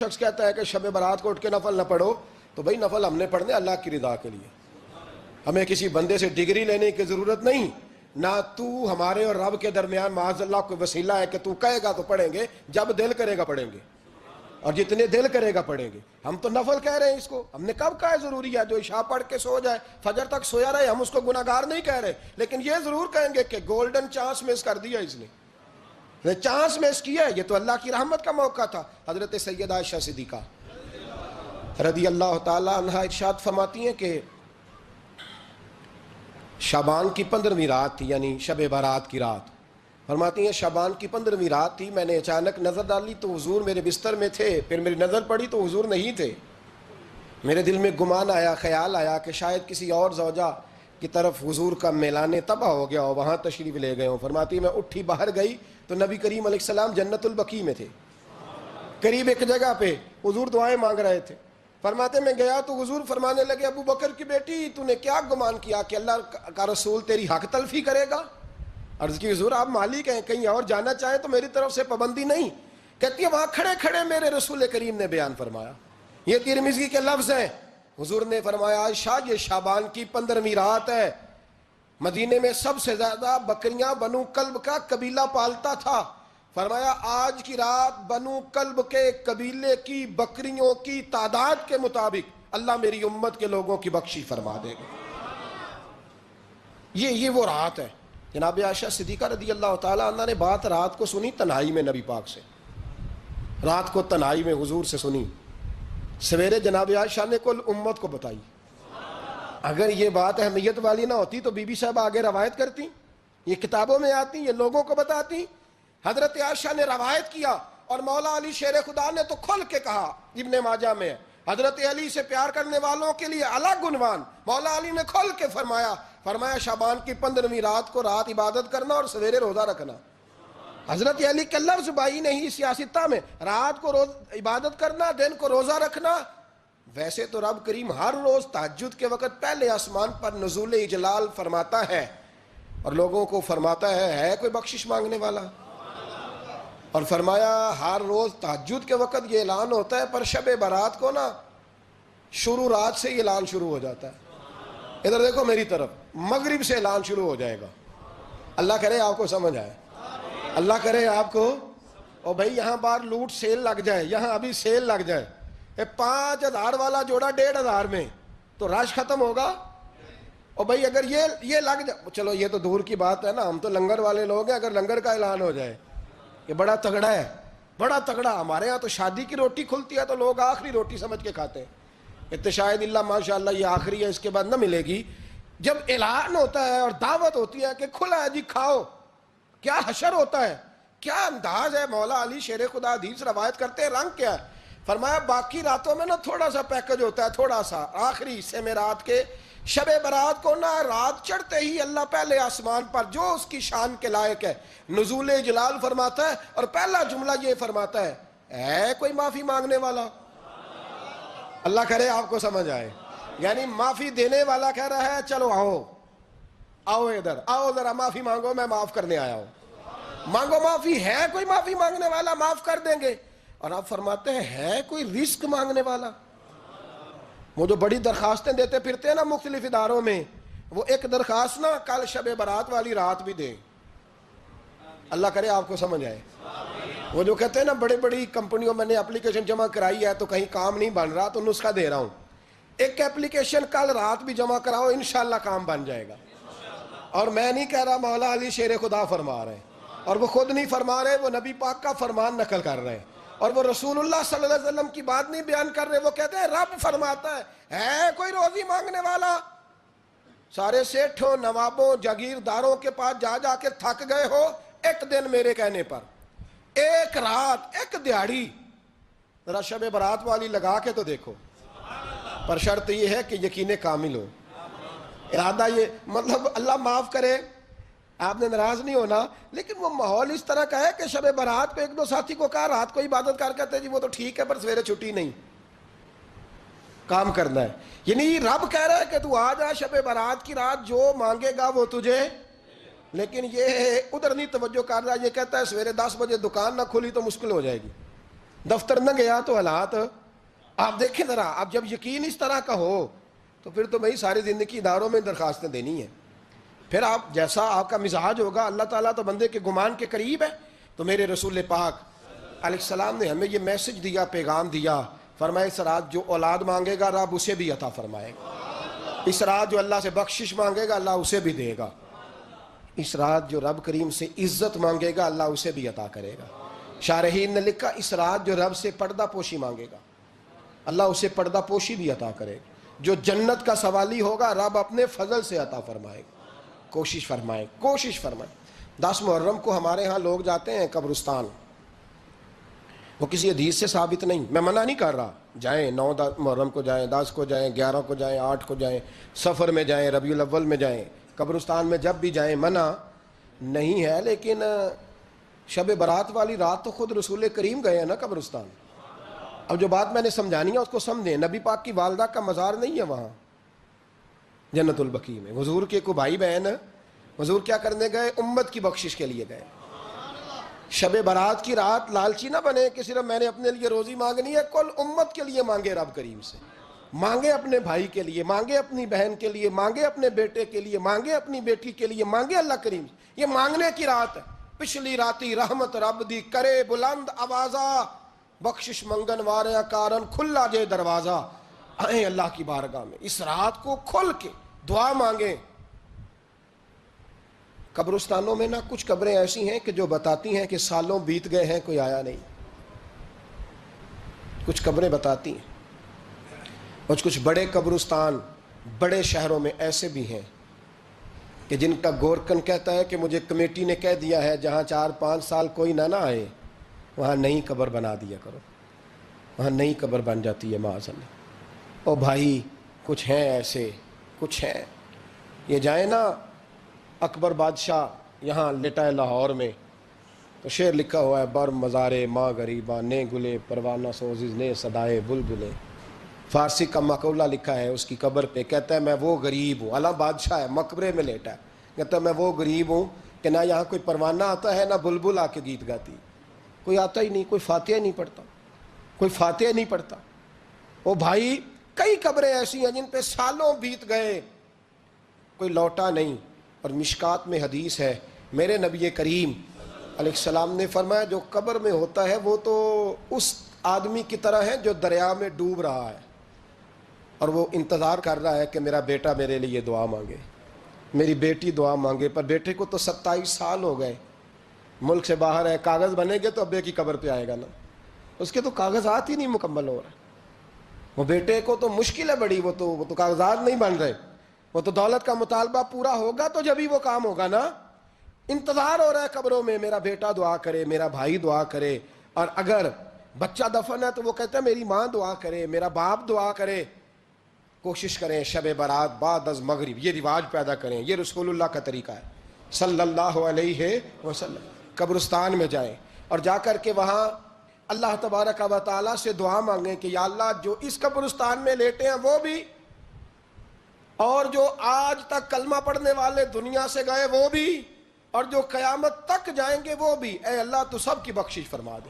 شخص کہتا ہے کہ شب برات کو اٹھ کے نفل نہ پڑھو، تو بھائی نفل ہم نے پڑھنے اللہ کی رضا کے لیے، ہمیں کسی بندے سے ڈگری لینے کی ضرورت نہیں، نہ تو ہمارے اور رب کے درمیان معاذ اللہ کوئی وسیلہ ہے کہ تو کہے گا تو پڑھیں گے، جب دل کرے گا پڑھیں گے، اور جتنے دل کرے گا پڑھیں گے۔ ہم تو نفل کہہ رہے ہیں اس کو، ہم نے کب کہا ہے ضروری ہے جو عشاء پڑھ کے سو جائے فجر تک سویا رہے، ہم اس کو گناہگار نہیں کہہ رہے، لیکن یہ ضرور کہیں گے کہ گولڈن چانس مس کر دیا اس نے چانس مس کیا ہے، یہ تو اللہ کی رحمت کا موقع تھا۔ حضرت سیدہ عائشہ صدیقہ رضی اللہ تعالی عنہا ارشاد فرماتی ہیں کہ شعبان کی 15ویں رات تھی، یعنی شب برات کی رات، فرماتی ہیں شعبان کی 15ویں رات تھی، میں نے اچانک نظر ڈالی تو حضور میرے بستر میں تھے، پھر میری نظر پڑی تو حضور نہیں تھے، میرے دل میں گمان آیا، خیال آیا کہ شاید کسی اور زوجہ کی طرف حضور کا میلان طبع ہو گیا ہو، وہاں تشریف لے گئے ہوں۔ فرماتی میں اٹھی باہر گئی تو نبی کریم علیہ السلام جنت البقیع میں تھے، قریب ایک جگہ پہ حضور دعائیں مانگ رہے تھے۔ فرماتے میں گیا تو حضور فرمانے لگے ابو بکر کی بیٹی تو نے کیا گمان کیا کہ اللہ کا رسول تیری حق تلفی کرے گا؟ عرض کی حضور آپ مالک ہیں، کہیں اور جانا چاہیں تو میری طرف سے پابندی نہیں۔ کہتی ہے وہاں کھڑے کھڑے میرے رسول کریم نے بیان فرمایا، یہ ترمذی کے لفظ ہیں، حضور نے فرمایا عائشہ یہ شعبان کی 15ویں رات ہے، مدینے میں سب سے زیادہ بکریاں بنو کلب کا قبیلہ پالتا تھا، فرمایا آج کی رات بنو کلب کے قبیلے کی بکریوں کی تعداد کے مطابق اللہ میری امت کے لوگوں کی بخشی فرما دے گا۔ یہ وہ رات ہے۔ جناب عائشہ صدیقہ رضی اللہ تعالیٰ عنہ نے بات رات کو سنی تنہائی میں نبی پاک سے، رات کو تنہائی میں حضور سے سنی، سویرے جناب عائشہ نے کل امت کو بتائی۔ اگر یہ بات اہمیت والی نہ ہوتی تو بی بی صاحب آگے روایت کرتی، یہ کتابوں میں آتی، یہ لوگوں کو بتاتی۔ حضرت عائشہ نے روایت کیا اور مولا علی شیر خدا نے تو کھل کے کہا، ابن ماجہ میں حضرت علی سے پیار کرنے والوں کے لیے الگ عنوان، مولا علی نے کھل کے فرمایا شعبان کی 15ویں رات کو رات عبادت کرنا اور سویرے روزہ رکھنا۔ حضرت علی کا لفظ بائی نہیں سیاستہ میں، رات کو عبادت کرنا، دن کو روزہ رکھنا۔ ویسے تو رب کریم ہر روز تہجد کے وقت پہلے آسمان پر نزول اجلال فرماتا ہے اور لوگوں کو فرماتا ہے کوئی بخشش مانگنے والا؟ اور فرمایا ہر روز تہجد کے وقت یہ اعلان ہوتا ہے، پر شب برات کو نا شروع رات سے یہ اعلان شروع ہو جاتا ہے۔ ادھر دیکھو میری طرف، مغرب سے اعلان شروع ہو جائے گا۔ اللہ کرے آپ کو سمجھ آئے، اللہ کرے آپ کو، اور بھائی یہاں باہر لوٹ سیل لگ جائے، یہاں ابھی سیل لگ جائے، 5000 والا جوڑا 1500 میں، تو رش ختم ہوگا؟ اور بھائی اگر یہ لگ جائے، چلو یہ تو دور کی بات ہے نا، ہم تو لنگر والے لوگ ہیں، اگر لنگر کا اعلان ہو جائے یہ بڑا تگڑا ہے، بڑا تگڑا۔ ہمارے ہاں تو شادی کی روٹی کھلتی ہے تو لوگ آخری روٹی سمجھ کے کھاتے ہیں، شاید اللہ ماشاءاللہ یہ آخری ہے، اس کے بعد نہ ملے گی۔ جب اعلان ہوتا ہے اور دعوت ہوتی ہے کہ کھلا ہے جی کھاؤ، کیا حشر ہوتا ہے، کیا انداز ہے۔ مولا علی شیر خدا حدیث روایت کرتے ہیں، رنگ کیا ہے؟ فرمایا باقی راتوں میں نا تھوڑا سا پیکج ہوتا ہے، تھوڑا سا، آخری حصے میں رات کے شب برات کو نا رات چڑھتے ہی اللہ پہلے آسمان پر جو اس کی شان کے لائق ہے نزول جلال فرماتا ہے، اور پہلا جملہ یہ فرماتا ہے کوئی معافی مانگنے والا؟ اللہ کرے آپ کو سمجھ آئے، یعنی معافی دینے والا کہہ رہا ہے چلو آؤ ادھر آؤ ذرا معافی مانگو، میں معاف کرنے آیا ہوں، مانگو معافی۔ ہے کوئی معافی مانگنے والا؟ معاف کر دیں گے۔ اور آپ فرماتے ہیں ہے کوئی رزق مانگنے والا؟ وہ جو بڑی درخواستیں دیتے پھرتے ہیں نا مختلف اداروں میں، وہ ایک درخواست نا کل شب برات والی رات بھی دیں۔ اللہ کرے آپ کو سمجھ آئے۔ وہ جو کہتے ہیں نا بڑی بڑی کمپنیوں میں نے اپلیکیشن جمع کرائی ہے تو کہیں کام نہیں بن رہا تو نسخہ دے رہا ہوں، ایک اپلیکیشن کل رات بھی جمع کراؤ انشاءاللہ کام بن جائے گا۔ اور میں نہیں کہہ رہا، مولا علی شیر خدا فرما رہے ہیں، اور وہ خود نہیں فرما رہے، وہ نبی پاک کا فرمان نقل کر رہے ہیں، اور وہ رسول اللہ صلی اللہ علیہ وسلم کی بات نہیں بیان کر رہے، وہ کہتے ہیں رب فرماتا ہے کوئی روزی مانگنے والا؟ سارے سیٹھوں نوابوں جاگیرداروں کے پاس جا کے تھک گئے ہو، ایک دن میرے کہنے پر، ایک رات، ایک دیہڑی ذرا شب برات والی لگا کے تو دیکھو، پر شرط یہ ہے کہ یقین کامل ہو، ارادہ یہ، مطلب اللہ معاف کرے آپ نے ناراض نہیں ہونا، لیکن وہ ماحول اس طرح کا ہے کہ شب برات پہ ایک دو ساتھی کو کہا رات کو عبادت کر کہتے جی وہ تو ٹھیک ہے پر سویرے چھٹی نہیں، کام کرنا ہے۔ یعنی رب کہہ رہا ہے کہ تو آ جا شب برات کی رات، جو مانگے گا وہ تجھے، لیکن یہ ادھر نہیں توجہ کر رہا، یہ کہتا ہے سویرے 10 بجے دکان نہ کھلی تو مشکل ہو جائے گی، دفتر نہ گیا تو حالات آپ دیکھیں ذرا. اب جب یقین اس طرح کا ہو تو پھر تو بھائی ساری زندگی اداروں میں درخواستیں دینی ہیں. پھر آپ جیسا آپ کا مزاج ہوگا, اللہ تعالیٰ تو بندے کے گمان کے قریب ہے. تو میرے رسول پاک علیہ السلام نے ہمیں یہ میسج دیا, پیغام دیا, فرمائے اس رات جو اولاد مانگے گا رب اسے بھی عطا فرمائے گا. اس رات جو اللہ سے بخشش مانگے گا اللہ اسے بھی دے گا. اس رات جو رب کریم سے عزت مانگے گا اللہ اسے بھی عطا کرے گا. شارحین نے لکھا اس رات جو رب سے پردہ پوشی مانگے گا اللہ اسے پردہ پوشی بھی عطا کرے گا. جو جنت کا سوالی ہوگا رب اپنے فضل سے عطا فرمائے گا. کوشش فرمائیں, کوشش فرمائیں. 10 محرم کو ہمارے ہاں لوگ جاتے ہیں قبرستان. وہ کسی حدیث سے ثابت نہیں, میں منع نہیں کر رہا, جائیں 9 محرم کو جائیں, 10 کو جائیں, 11 کو جائیں, 8 کو جائیں, سفر میں جائیں, ربیع الاول میں جائیں, قبرستان میں جب بھی جائیں, منع نہیں ہے. لیکن شب برات والی رات تو خود رسول کریم گئے ہیں نا قبرستان. اب جو بات میں نے سمجھانی ہے اس کو سمجھیں. نبی پاک کی والدہ کا مزار نہیں ہے وہاں جنت البقیع میں. حضور کے کوئی بھائی بہن, حضور کیا کرنے گئے؟ امت کی بخشش کے لیے گئے. شب برات کی رات لالچی نہ بنے کہ صرف میں نے اپنے لیے روزی مانگنی ہے, کل امت کے لیے مانگے, رب کریم سے مانگے, اپنے بھائی کے لیے مانگے, اپنی بہن کے لیے مانگے, اپنے بیٹے کے لیے مانگے, اپنی بیٹی کے لیے مانگے. اللہ کریم سے یہ مانگنے کی رات ہے. پچھلی راتی رحمت رب دی کرے بلند آوازہ, بخشش منگن واریاں کارن کھلا جے دروازہ. آئیں اللہ کی بارگاہ میں اس رات کو کھل کے دعا مانگیں. قبرستانوں میں نا کچھ قبریں ایسی ہیں کہ جو بتاتی ہیں کہ سالوں بیت گئے ہیں کوئی آیا نہیں. کچھ قبریں بتاتی ہیں. اور کچھ بڑے قبرستان بڑے شہروں میں ایسے بھی ہیں کہ جن کا گورکن کہتا ہے کہ مجھے کمیٹی نے کہہ دیا ہے جہاں 4-5 سال کوئی نہ آئے وہاں نئی قبر بنا دیا کرو. وہاں نئی قبر بن جاتی ہے معاذ اللہ. او بھائی کچھ ہیں ایسے, کچھ ہیں. یہ جائیں نا اکبر بادشاہ یہاں لٹا ہے لاہور میں, تو شعر لکھا ہوا ہے بر مزارے ماں غریباں نے گلے پروانہ سوزز نے صدائے بلبلے. فارسی کا مقولہ لکھا ہے اس کی قبر پہ, کہتا ہے میں وہ غریب ہوں. اعلیٰ بادشاہ ہے مقبرے میں لیٹا ہے, کہتا ہے میں وہ غریب ہوں کہ نہ یہاں کوئی پروانہ آتا ہے نہ بلبل آ کے گیت گاتی. کوئی آتا ہی نہیں, کوئی فاتحہ نہیں پڑھتا, کوئی فاتحہ نہیں پڑھتا. او بھائی کئی قبریں ایسی ہیں جن پہ سالوں بیت گئے کوئی لوٹا نہیں. اور مشکات میں حدیث ہے میرے نبی کریم علیہ السلام نے فرمایا جو قبر میں ہوتا ہے وہ تو اس آدمی کی طرح ہے جو دریا میں ڈوب رہا ہے اور وہ انتظار کر رہا ہے کہ میرا بیٹا میرے لیے دعا مانگے, میری بیٹی دعا مانگے. پر بیٹے کو تو 27 سال ہو گئے, ملک سے باہر ہے, کاغذ بنے گے تو ابے کی قبر پہ آئے گا نا. اس کے تو کاغذات ہی نہیں مکمل ہو رہے. وہ بیٹے کو تو مشکل ہے بڑی, وہ تو کاغذات نہیں بن رہے. وہ تو دولت کا مطالبہ پورا ہوگا تو جبھی وہ کام ہوگا نا. انتظار ہو رہا ہے قبروں میں میرا بیٹا دعا کرے, میرا بھائی دعا کرے. اور اگر بچہ دفن ہے تو وہ کہتا ہے میری ماں دعا کرے, میرا باپ دعا کرے. کوشش کریں شب برات بعد از مغرب یہ رواج پیدا کریں. یہ رسول اللہ کا طریقہ ہے صلی اللہ علیہ وسلم. قبرستان میں جائیں اور جا کر کے وہاں اللہ تبارک و تعالیٰ سے دعا مانگیں کہ یا اللہ جو اس قبرستان میں لیٹے ہیں وہ بھی, اور جو آج تک کلمہ پڑھنے والے دنیا سے گئے وہ بھی, اور جو قیامت تک جائیں گے وہ بھی. اے اللہ تو سب کی بخشش فرما دے.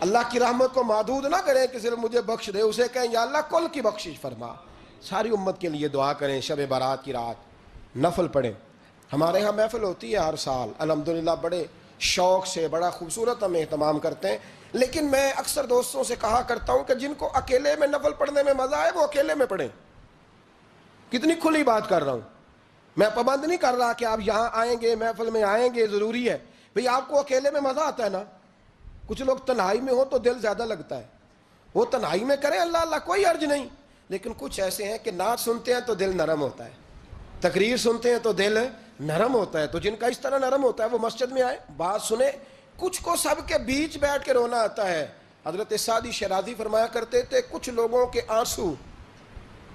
اللہ کی رحمت کو محدود نہ کریں کہ صرف مجھے بخش دے, اسے کہیں یا اللہ کل کی بخشش فرما. ساری امت کے لیے دعا کریں. شب برات کی رات نفل پڑھیں. ہمارے ہاں محفل ہوتی ہے ہر سال الحمدللہ, بڑے شوق سے بڑا خوبصورت ہم اہتمام کرتے ہیں. لیکن میں اکثر دوستوں سے کہا کرتا ہوں کہ جن کو اکیلے میں نفل پڑھنے میں مزہ آئے وہ اکیلے میں پڑھیں. کتنی کھلی بات کر رہا ہوں. میں پابند نہیں کر رہا کہ آپ یہاں آئیں گے محفل میں آئیں گے ضروری ہے. بھئی آپ کو اکیلے میں مزہ آتا ہے نا. کچھ لوگ تنہائی میں ہو تو دل زیادہ لگتا ہے, وہ تنہائی میں کریں اللہ اللہ کوئی عرض نہیں. لیکن کچھ ایسے ہیں کہ نعت سنتے ہیں تو دل نرم ہوتا ہے, تقریر سنتے ہیں تو دل نرم ہوتا ہے. تو جن کا اس طرح نرم ہوتا ہے وہ مسجد میں آئے, بات سنیں. کچھ کو سب کے بیچ بیٹھ کے رونا آتا ہے. حضرت سعدی شیرازی فرمایا کرتے تھے کچھ لوگوں کے آنسو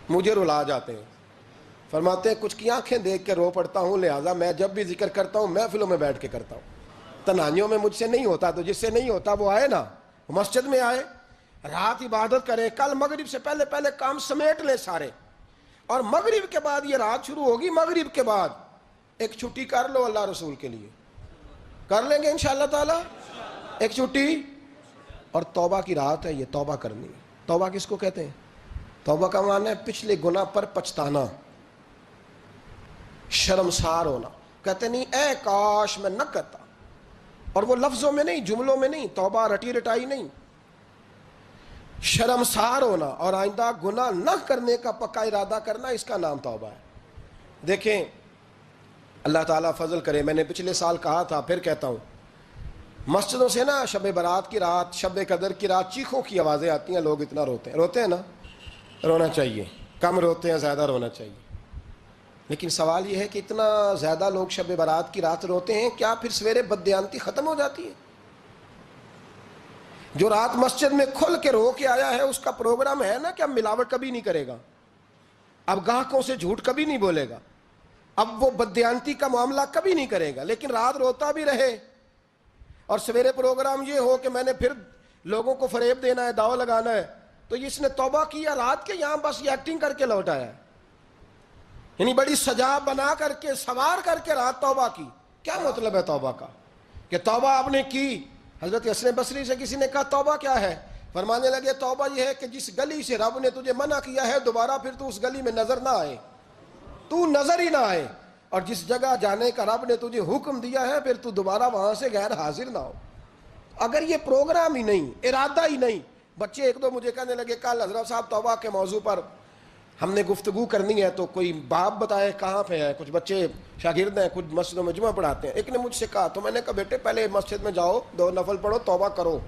مجھے رلا جاتے ہیں. فرماتے ہیں کچھ کی آنکھیں دیکھ کے رو پڑتا ہوں, لہٰذا میں جب بھی ذکر کرتا ہوں محفلوں میں بیٹھ کے کرتا ہوں. تنہائیوں میں مجھ سے نہیں ہوتا, تو جس سے نہیں ہوتا وہ آئے نا, مسجد میں آئے, رات عبادت کریں. کل مغرب سے پہلے پہلے کام سمیٹ لیں سارے, اور مغرب کے بعد یہ رات شروع ہوگی, مغرب کے بعد ایک چھٹی کر لو اللہ رسول کے لیے. کر لیں گے انشاءاللہ تعالی ایک چھٹی. اور توبہ کی رات ہے، یہ توبہ کرنی ہے۔ توبہ کس کو کہتے ہیں؟ توبہ کا معنی ہے پچھلے گناہ پر پچھتانا، شرمسار ہونا۔ کہتے نہیں اے کاش میں نہ کرتا، اور وہ لفظوں میں نہیں، جملوں میں نہیں، توبہ رٹی رٹائی نہیں، شرمسار ہونا اور آئندہ گناہ نہ کرنے کا پکا ارادہ کرنا، اس کا نام توبہ ہے۔ دیکھیں اللہ تعالیٰ فضل کرے، میں نے پچھلے سال کہا تھا، پھر کہتا ہوں، مسجدوں سے نا شب برات کی رات، شب قدر کی رات چیخوں کی آوازیں آتی ہیں، لوگ اتنا روتے ہیں نا، رونا چاہیے، کم روتے ہیں، زیادہ رونا چاہیے، لیکن سوال یہ ہے کہ اتنا زیادہ لوگ شب برات کی رات روتے ہیں، کیا پھر سویرے بددیانتی ختم ہو جاتی ہے؟ جو رات مسجد میں کھل کے رو کے آیا ہے، اس کا پروگرام ہے نا کہ اب ملاوٹ کبھی نہیں کرے گا، اب گاہکوں سے جھوٹ کبھی نہیں بولے گا، اب وہ بددیانتی کا معاملہ کبھی نہیں کرے گا، لیکن رات روتا بھی رہے اور سویرے پروگرام یہ ہو کہ میں نے پھر لوگوں کو فریب دینا ہے، داؤ لگانا ہے، تو اس نے توبہ کیا رات کے، یہاں بس یہ ایکٹنگ کر کے لوٹ آیا ہے، یعنی بڑی سجا بنا کر کے، سوار کر کے رات توبہ کی۔ کیا مطلب ہے توبہ کا؟ کہ توبہ آپ نے کی۔ حضرت حسن بصری سے کسی نے کہا توبہ کیا ہے؟ فرمانے لگے توبہ یہ ہے کہ جس گلی سے رب نے تجھے منع کیا ہے، دوبارہ پھر تو اس گلی میں نظر نہ آئے، تو نظر ہی نہ آئے، اور جس جگہ جانے کا رب نے تجھے حکم دیا ہے، پھر تو دوبارہ وہاں سے غیر حاضر نہ ہو۔ اگر یہ پروگرام ہی نہیں، ارادہ ہی نہیں، بچے ایک دو مجھے کہنے لگے کل حضرت صاحب توبہ کے موضوع پر ہم نے گفتگو کرنی ہے، تو کوئی باپ بتائے کہاں پہ ہے، کچھ بچے شاگرد ہیں، کچھ مسجدوں میں جمعہ پڑھاتے ہیں۔ ایک نے مجھ سے کہا، تو میں نے کہا بیٹے پہلے مسجد میں جاؤ، 2 نفل پڑھو، توبہ کرو،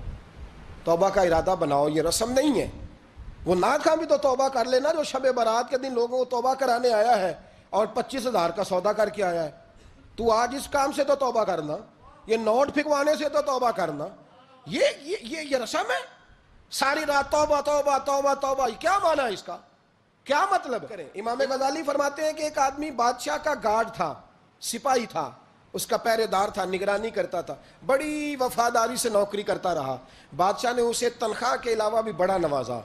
توبہ کا ارادہ بناؤ، یہ رسم نہیں ہے۔ وہ نعت خواں بھی تو توبہ کر لینا، جو شب برات کے دن لوگوں کو توبہ کرانے آیا ہے اور 25,000 کا سودا کر کے آیا ہے۔ تو آج اس کام سے تو توبہ کرنا، یہ نوٹ پھکوانے سے تو توبہ کرنا، یہ رسم ہے؟ ساری رات توبہ توبہ توبہ توبہ، یہ کیا معنی ہے اس کا؟ کیا مطلب کریں؟ امام غزالی فرماتے ہیں کہ ایک آدمی بادشاہ کا گارڈ تھا، سپاہی تھا، اس کا پہرے دار تھا، نگرانی کرتا تھا، بڑی وفاداری سے نوکری کرتا رہا۔ بادشاہ نے اسے تنخواہ کے علاوہ بھی بڑا نوازا،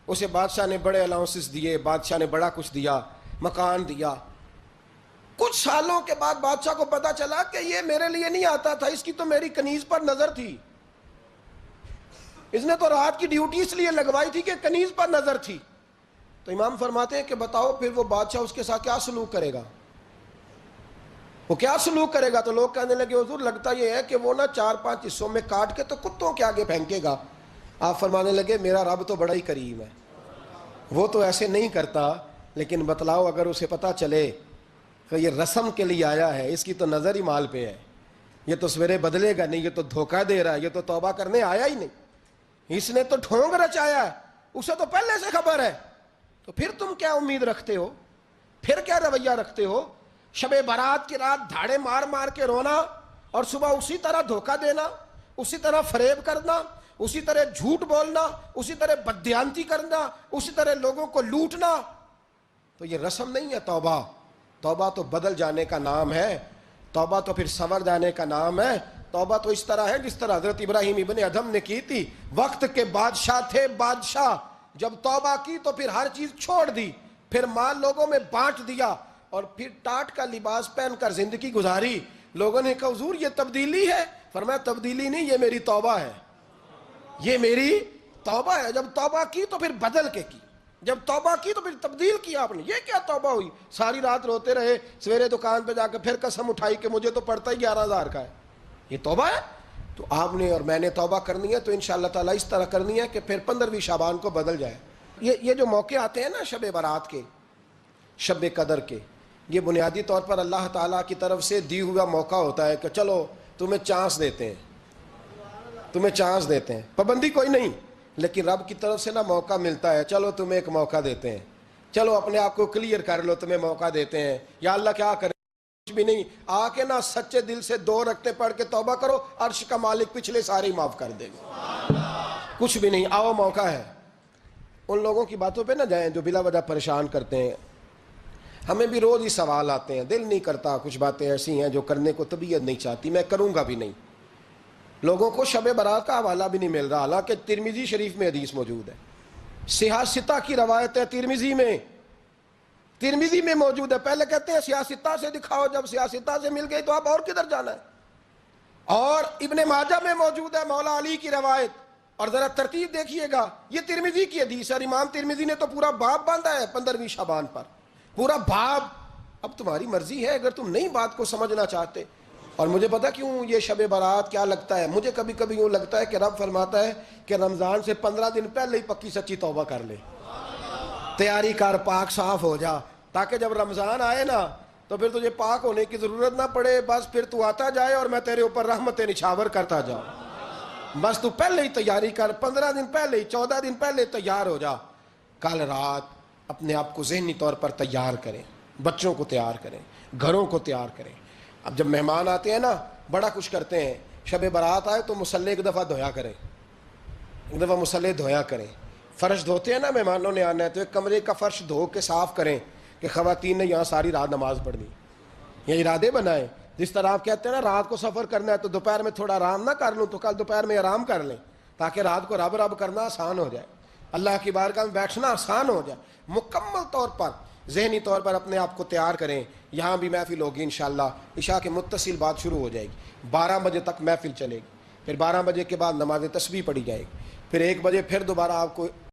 اسے بادشاہ نے بڑے الاؤنسز دیے، بادشاہ نے بڑا کچھ دیا، مکان دیا۔ کچھ سالوں کے بعد بادشاہ کو پتا چلا کہ یہ میرے لیے نہیں آتا تھا، اس کی تو میری کنیز پر نظر تھی، اس نے تو رات کی ڈیوٹی اس لیے لگوائی تھی کہ کنیز پر نظر تھی۔ تو امام فرماتے ہیں کہ بتاؤ پھر وہ بادشاہ اس کے ساتھ کیا سلوک کرے گا؟ وہ کیا سلوک کرے گا؟ تو لوگ کہنے لگے حضور لگتا یہ ہے کہ وہ نا 4-5 حصوں میں کاٹ کے تو کتوں کے آگے پھینکے گا۔ آپ فرمانے لگے میرا رب تو بڑا ہی کریم ہے، وہ تو ایسے نہیں کرتا، لیکن بتلاؤ اگر اسے پتا چلے کہ یہ رسم کے لیے آیا ہے، اس کی تو نظر ہی مال پہ ہے، یہ تو سویرے بدلے گا نہیں، یہ تو دھوکہ دے رہا ہے، یہ تو توبہ کرنے آیا ہی نہیں، اس نے تو ڈھونگ رچایا ہے، اسے تو پہلے سے خبر ہے، تو پھر تم کیا امید رکھتے ہو؟ پھر کیا رویہ رکھتے ہو؟ شب برات کی رات دھاڑے مار مار کے رونا اور صبح اسی طرح دھوکہ دینا، اسی طرح فریب کرنا، اسی طرح جھوٹ بولنا، اسی طرح بددیانتی کرنا، اسی طرح لوگوں کو لوٹنا، تو یہ رسم نہیں ہے توبہ۔ توبہ تو بدل جانے کا نام ہے، توبہ تو پھر سنور جانے کا نام ہے۔ توبہ تو اس طرح ہے جس طرح حضرت ابراہیم ابن ادھم نے کی تھی، وقت کے بادشاہ تھے، بادشاہ جب توبہ کی تو پھر ہر چیز چھوڑ دی، پھر مال لوگوں میں بانٹ دیا اور پھر ٹاٹ کا لباس پہن کر زندگی گزاری۔ لوگوں نے کہا حضور یہ تبدیلی ہے؟ فرمایا تبدیلی نہیں، یہ میری توبہ ہے، یہ میری توبہ ہے۔ جب توبہ کی تو پھر بدل کے کی، جب توبہ کی تو پھر تبدیل کیا آپ نے۔ یہ کیا توبہ ہوئی؟ ساری رات روتے رہے، سویرے دکان پہ جا کے پھر قسم اٹھائی کہ مجھے تو پڑتا ہی 11,000 کا ہے، یہ توبہ ہے؟ تو آپ نے اور میں نے توبہ کرنی ہے تو انشاءاللہ تعالیٰ اس طرح کرنی ہے کہ پھر 15ویں شعبان کو بدل جائے۔ یہ جو موقع آتے ہیں نا شب برات کے، شب قدر کے، یہ بنیادی طور پر اللہ تعالیٰ کی طرف سے دی ہوا موقع ہوتا ہے کہ چلو تمہیں چانس دیتے ہیں، تمہیں چانس دیتے ہیں، پابندی کوئی نہیں، لیکن رب کی طرف سے نا موقع ملتا ہے، چلو تمہیں ایک موقع دیتے ہیں، چلو اپنے آپ کو کلیئر کر لو، تمہیں موقع دیتے ہیں۔ یا اللہ کیا کرے؟ کچھ بھی نہیں، آ کے نا سچے دل سے 2 رکعتیں پڑھ کے توبہ کرو، عرش کا مالک پچھلے سارے ہی معاف کر دے گا۔ کچھ بھی نہیں، آؤ موقع ہے۔ ان لوگوں کی باتوں پہ نہ جائیں جو بلا وجہ پریشان کرتے ہیں، ہمیں بھی روز ہی سوال آتے ہیں، دل نہیں کرتا، کچھ باتیں ایسی ہیں جو کرنے کو طبیعت نہیں چاہتی، میں کروں گا بھی نہیں۔ لوگوں کو شب برات کا حوالہ بھی نہیں مل رہا، حالانکہ ترمذی شریف میں حدیث موجود ہے، سیاستہ کی روایت ہے، ترمذی میں موجود ہے۔ پہلے کہتے ہیں سیاستہ سے دکھاؤ، جب سیاستہ سے مل گئی تو اب اور کدھر جانا ہے؟ اور ابن ماجہ میں موجود ہے مولا علی کی روایت. اور ذرا ترتیب دیکھیے گا, یہ ترمذی کی حدیث ہے, اور امام ترمذی نے تو پورا باب باندھا ہے 15ویں شعبان پر, پورا باب. اب تمہاری مرضی ہے اگر تم نئی بات کو سمجھنا چاہتے. اور مجھے پتا کیوں یہ شب برات کیا لگتا ہے, مجھے کبھی کبھی یوں لگتا ہے کہ رب فرماتا ہے کہ رمضان سے 15 دن پہلے ہی پکی سچی توبہ کر لے, تیاری کر, پاک صاف ہو جا, تاکہ جب رمضان آئے نا تو پھر تجھے پاک ہونے کی ضرورت نہ پڑے, بس پھر تو آتا جائے اور میں تیرے اوپر رحمتیں نچھاور کرتا جاؤں. بس تو پہلے ہی تیاری کر, 15 دن پہلے ہی, 14 دن پہلے تیار ہو جا. کل رات اپنے آپ کو ذہنی طور پر تیار کریں, بچوں کو تیار کریں, گھروں کو تیار کریں. اب جب مہمان آتے ہیں نا بڑا کچھ کرتے ہیں, شب برات آئے تو مصلی ایک دفعہ دھویا کریں, ایک دفعہ مصلی دھویا کریں. فرش دھوتے ہیں نا مہمانوں نے آنا ہے تو ایک کمرے کا فرش دھو کے صاف کریں کہ خواتین نے یہاں ساری رات نماز پڑھنی. یہ ارادے بنائیں. جس طرح آپ کہتے ہیں نا رات کو سفر کرنا ہے تو دوپہر میں تھوڑا آرام نہ کر لوں, تو کل دوپہر میں آرام کر لیں تاکہ رات کو رب رب کرنا آسان ہو جائے, اللہ کی بارگاہ میں بیٹھنا آسان ہو جائے. مکمل طور پر ذہنی طور پر اپنے آپ کو تیار کریں. یہاں بھی محفل ہوگی انشاءاللہ, عشاء کے متصل بعد شروع ہو جائے گی, 12 بجے تک محفل چلے گی, پھر 12 بجے کے بعد نماز تسبیح پڑھی جائے گی, پھر 1 بجے پھر دوبارہ آپ کو